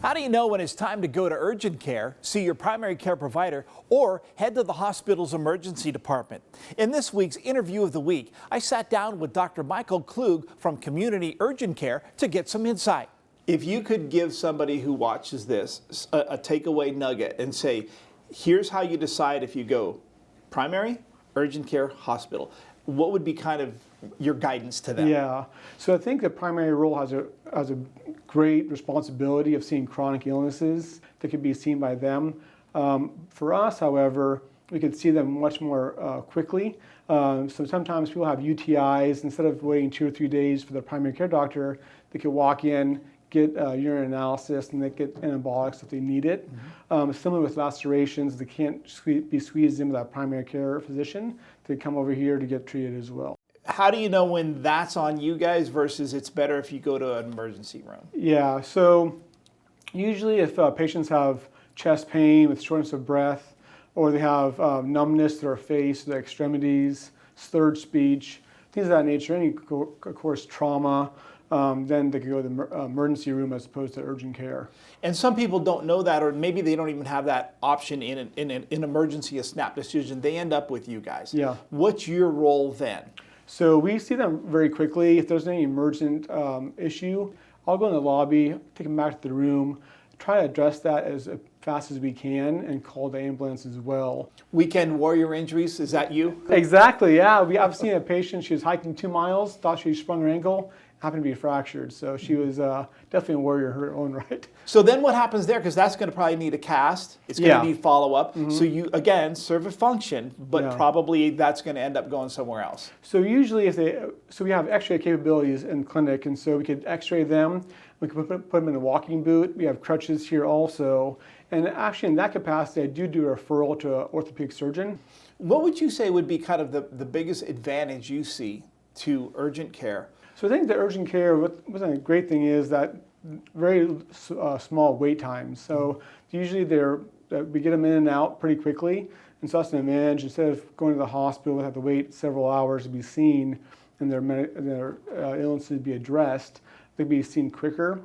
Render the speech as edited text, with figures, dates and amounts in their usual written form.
How do you know when it's time to go to urgent care, see your primary care provider, or head to the hospital's emergency department? In this week's Interview of the Week, I sat down with Dr. Michael Klug from Community Urgent Care to get some insight. If you could give somebody who watches this a takeaway nugget and say, here's how you decide if you go primary, urgent care, hospital, what would be kind of your guidance to them? Yeah, so I think the primary role has a great responsibility of seeing chronic illnesses that could be seen by them. For us, however, we could see them much more quickly. So sometimes people have UTIs. Instead of waiting 2 or 3 days for their primary care doctor, they could walk in, get urine analysis, and they get anabolics if they need it. Similar with lacerations, they can't be squeezed in with that primary care physician. They come over here to get treated as well. How do you know when that's on you guys versus it's better if you go to an emergency room? Yeah, so usually if patients have chest pain with shortness of breath, or they have numbness to their face, their extremities, slurred speech, things of that nature, any, of course, trauma, then they could go to the emergency room as opposed to urgent care. And some people don't know that, or maybe they don't even have that option in an emergency, a snap decision. They end up with you guys. Yeah. What's your role then? So we see them very quickly. If there's any emergent issue, I'll go in the lobby, take them back to the room, try to address that as fast as we can, and call the ambulance as well. Weekend warrior injuries, is that you? Exactly, yeah. I've seen a patient, she was hiking 2 miles, thought she sprung her ankle, happened to be fractured. So she was definitely a warrior in her own right. So then what happens there? Because that's going to probably need a cast. It's going to need follow-up. So you, again, serve a function, but probably that's going to end up going somewhere else. So usually we have x-ray capabilities in clinic, and so we could x-ray them. We could put them in a walking boot. We have crutches here also. And actually in that capacity, I do a referral to an orthopedic surgeon. What would you say would be kind of the biggest advantage you see to urgent care? So I think the urgent care, what's a great thing is that very small wait times. So usually we get them in and out pretty quickly. And so that's an advantage. Instead of going to the hospital, we have to wait several hours to be seen and their illnesses to be addressed. They'd be seen quicker.